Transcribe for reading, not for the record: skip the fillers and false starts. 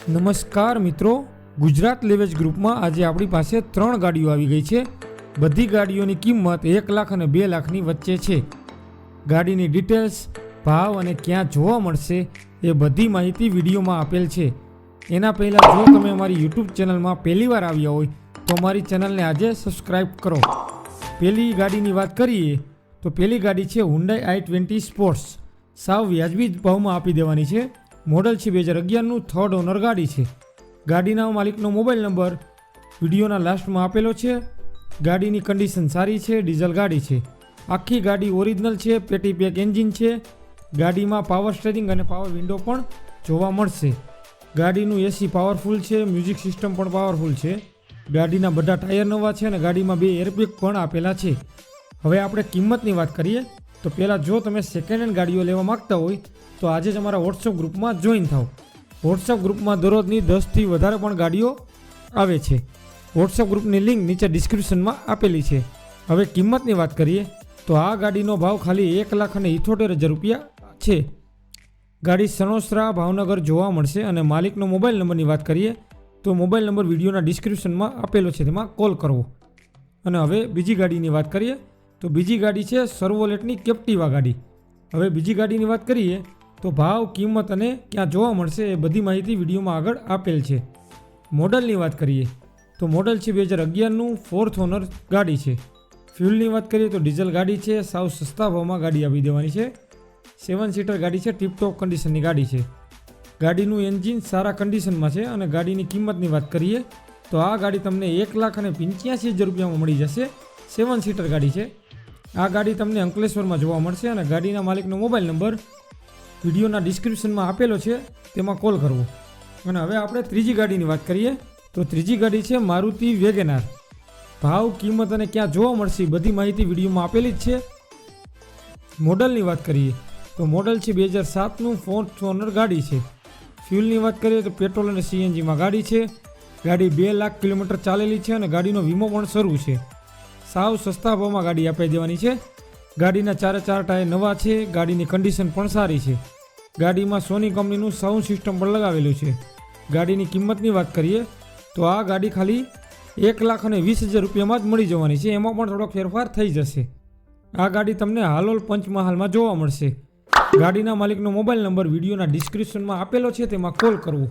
નમસ્કાર મિત્રો, ગુજરાત લેવેજ ગ્રુપમાં આજે આપણી પાસે 3 ગાડીઓ આવી ગઈ છે। બધી ગાડીઓની કિંમત 1 લાખ અને 2 લાખની વચ્ચે છે। ગાડીની ડિટેલ્સ, ભાવ અને ક્યાં જોવા મળશે એ બધી માહિતી વિડીયોમાં આપેલ છે। એના પહેલાં જો તમે અમારી યુટ્યુબ ચેનલમાં પહેલીવાર આવ્યા હોય તો અમારી ચેનલને આજે સબસ્ક્રાઈબ કરો। પહેલી ગાડીની વાત કરીએ તો પહેલી ગાડી છે Hyundai i20 સ્પોર્ટ્સ। સાવ વ્યાજબી ભાવમાં આપી દેવાની છે। મોડલ છે 2011નું, થર્ડ ઓનર ગાડી છે। ગાડીના માલિકનો મોબાઈલ નંબર વિડીયોના લાસ્ટમાં આપેલો છે। ગાડીની કન્ડિશન સારી છે, ડીઝલ ગાડી છે। આખી ગાડી ઓરિજિનલ છે, પેટી પેક એન્જિન છે। ગાડીમાં પાવર સ્ટીયરિંગ અને પાવર વિન્ડો પણ જોવા મળશે। ગાડીનું એસી પાવરફુલ છે, મ્યુઝિક સિસ્ટમ પણ પાવરફુલ છે। ગાડીના બધા ટાયર નવા છે અને ગાડીમાં 2 એરબેગ પણ આપેલા છે। હવે આપણે કિંમતની વાત કરીએ તો પહેલાં જો તમે સેકન્ડ હેન્ડ ગાડીઓ લેવા માગતા હોય તો આજે જ અમારા વોટ્સઅપ ગ્રુપમાં જોઈન થાઓ। વોટ્સઅપ ગ્રુપમાં દરરોજની 10થી વધારે પણ ગાડીઓ આવે છે। વોટ્સઅપ ગ્રુપની લિંક નીચે ડિસ્ક્રિપ્શનમાં આપેલી છે। હવે કિંમતની વાત કરીએ તો આ ગાડીનો ભાવ ખાલી 1,78,000 રૂપિયા છે। ગાડી સણોસરા ભાવનગર જોવા મળશે અને માલિકનો મોબાઈલ નંબરની વાત કરીએ તો મોબાઈલ નંબર વિડીયોના ડિસ્ક્રિપ્શનમાં આપેલો છે, તેમાં કોલ કરવો। અને હવે બીજી ગાડીની વાત કરીએ તો બીજી ગાડી છે સર્વોલેટની કેપ્ટિવા ગાડી। હવે બીજી ગાડીની વાત કરીએ તો ભાવ, કિંમત અને ક્યાં જોવા મળશે એ બધી માહિતી વિડીયોમાં આગળ આપેલ છે। મોડલની વાત કરીએ તો મોડલ છે 2011નું, ફોર્થ ઓનર ગાડી છે। ફ્યુલની વાત કરીએ તો ડીઝલ ગાડી છે। સાવ સસ્તા ભાવમાં ગાડી આપી દેવાની છે। 7 સીટર ગાડી છે, ટીપટોપ કન્ડિશનની ગાડી છે। ગાડીનું એન્જિન સારા કન્ડિશનમાં છે અને ગાડીની કિંમતની વાત કરીએ તો આ ગાડી તમને 1,85,000 રૂપિયામાં મળી જશે। 7 સીટર ગાડી છે। આ ગાડી તમને અંકલેશ્વરમાં જોવા મળશે અને ગાડીના માલિકનો મોબાઈલ નંબર વિડીયોના ડિસ્ક્રિપ્શનમાં આપેલો છે, તેમાં કોલ કરવો। અને હવે આપણે ત્રીજી ગાડીની વાત કરીએ તો ત્રીજી ગાડી છે મારુતિ વેગેનાર। ભાવ, કિંમત અને ક્યાં જોવા મળશે બધી માહિતી વિડીયોમાં આપેલી જ છે। મોડલની વાત કરીએ તો મોડલ છે 2007નું, ફોર્થ ઓનર ગાડી છે। ફ્યુલની વાત કરીએ તો પેટ્રોલ અને સીએનજીમાં ગાડી છે। ગાડી 2 લાખ કિલોમીટર ચાલેલી છે અને ગાડીનો વીમો પણ શરૂ છે। સાવ સસ્તા ભાવમાં ગાડી આપી દેવાની છે। ગાડીના 4 ટાયર નવા છે। ગાડીની કન્ડિશન પણ સારી છે। ગાડીમાં સોની કંપનીનું સાઉન્ડ સિસ્ટમ પણ લગાવેલું છે। ગાડીની કિંમતની વાત કરીએ તો આ ગાડી ખાલી 1,20,000 રૂપિયામાં જ મળી જવાની છે, એમાં પણ થોડોક ફેરફાર થઈ જશે। આ ગાડી તમને હાલોલ પંચમહાલમાં જોવા મળશે। ગાડીના માલિકનો મોબાઈલ નંબર વિડીયોના ડિસ્ક્રિપ્શનમાં આપેલો છે, તેમાં કોલ કરવો।